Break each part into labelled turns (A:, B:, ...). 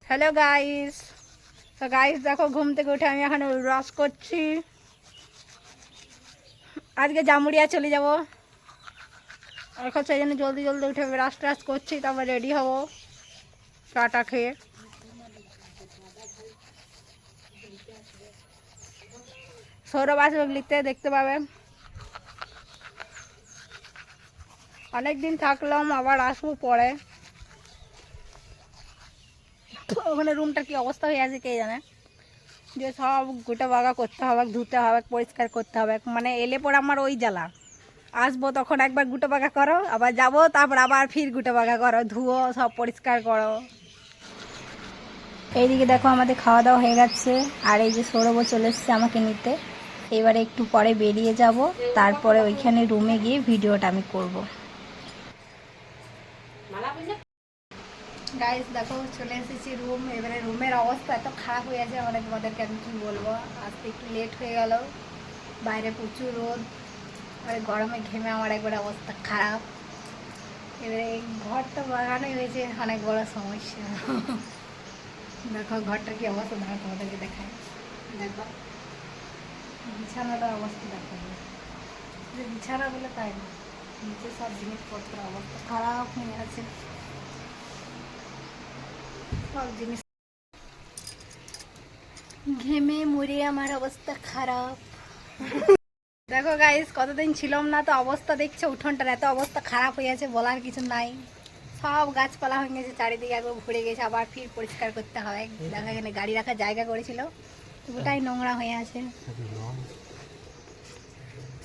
A: Hello guys. তো guys দেখো, ঘুম থেকে উঠে আমি এখন ব্রাশ করছি। আজকে জামুড়িয়া চলে যাব, এখন সেই জন্য জলদি জলদি উঠে ব্রাশ ট্রাশ করছি, তারপর রেডি হব চাটা খেয়ে। সৌরভ আসবে লিখতে, দেখতে পাবে। অনেক দিন থাকলাম, আবার আসবো পরে। ওখানে রুমটার কি অবস্থা হয়ে আছে কে জানে, যে সব গোটা বাগা করতে হবে, ধুতে হবে, পরিষ্কার করতে হবে। মানে এলে পর আমার ওই জ্বালা, আসবো তখন একবার গুটো বাগা করো, আবার যাবো, তারপর আবার ফির গুটো বাগা করো, ধুয়ো, সব পরিষ্কার করো। এইদিকে দেখো আমাদের খাওয়া দাওয়া হয়ে গেছে, আর এই যে সৌরভও চলে এসছে আমাকে নিতে। এবারে একটু পরে বেরিয়ে যাব, তারপরে ওইখানে রুমে গিয়ে ভিডিওটা আমি করব। গাইস দেখো চলে এসেছি রুম। এবারে রুমের অবস্থা এত খারাপ হয়ে আছে, মানে তোমাদেরকে আমি কি বলবো। আসতে একটু লেট হয়ে গেল, বাইরে প্রচুর রোদ, আর গরমে ঘেমে আমার একবারে অবস্থা খারাপ। এবারে এই ঘরটা বাগানোই হয়েছে অনেক বড় সমস্যা। দেখো ঘরটার কি অবস্থা, দেখো তোমাদেরকে দেখায়। দেখো বিছানাটার অবস্থা দেখো, যে বিছানা বলে তাই না, নিচে সব জিনিসপত্রের অবস্থা খারাপ হয়ে আছে, সব জিনিস ঘেমে মরে আমার অবস্থা খারাপ। দেখো গাইস, কতদিন ছিলাম না, তো অবস্থা দেখছো উঠোনটার এত অবস্থা খারাপ হয়ে আছে, বলার কিছু নাই। সব গাছপালা হয়ে গেছে, চারিদিকে একবার ভরে গেছে, আবার ফির পরিষ্কার করতে হবে। দেখা এখানে গাড়ি রাখার জায়গা করেছিল, ওটাই নোংরা হয়ে আছে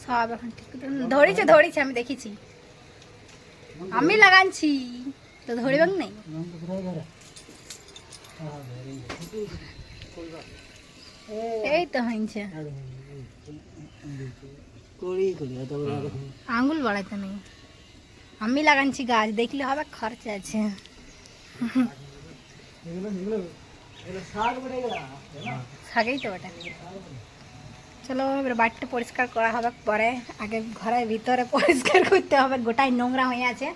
A: সব। এখন ঠিক ধরেছে আমি দেখেছি, আমি লাগাচ্ছি তো ধরিবাং নেই। এই তো হয়েছে, আঙুল বাড়াইতে নেই, আমি লাগাচ্ছি গাছ, দেখলে হবে, খরচা আছে। শাকেই তো ওটা। চলো এবার বাড়িটা পরিষ্কার করা হবে পরে, আগে ঘরের ভিতরে পরিষ্কার করতে হবে, গোটাই নোংরা হয়ে আছে।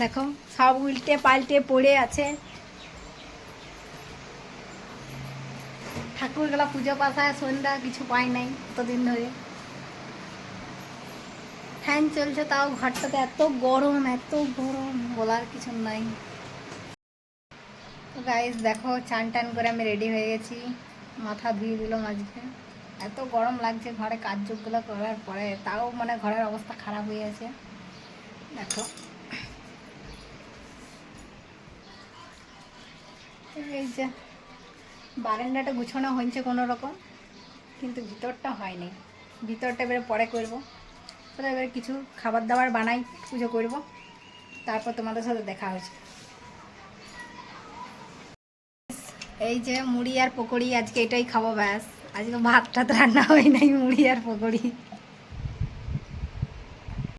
A: দেখো সব উল্টে পাল্টে পড়ে আছে। ঠাকুরগুলা পুজো পাশায় সন্ধ্যা কিছু পাই নাই কতদিন ধরে। ফ্যান চলছে তাও ঘরটাতে এত গরম বলার কিছু নাই। তো গাইস দেখো, চান টান করে আমি রেডি হয়ে গেছি, মাথা ধুয়ে দিলাম আজকে। এত গরম লাগছে ঘরে কাজগুলো করার পরে, তাও মানে ঘরের অবস্থা খারাপ হয়ে আছে। দেখো এই যে বারান্দাটা গুছানো হয়েছে কোনো রকম, কিন্তু ভিতরটা হয়নি। ভিতরটা এবারে পরে করবো। তাহলে এবারে কিছু খাবার দাবার বানাই, পুজো করব, তারপর তোমাদের সাথে দেখা হয়েছে। এই যে মুড়ি আর পকোড়ি, আজকে এটাই খাবো ব্যাস। আজকে ভাত টাত রান্না হয় নাই, মুড়ি আর পকোড়ি।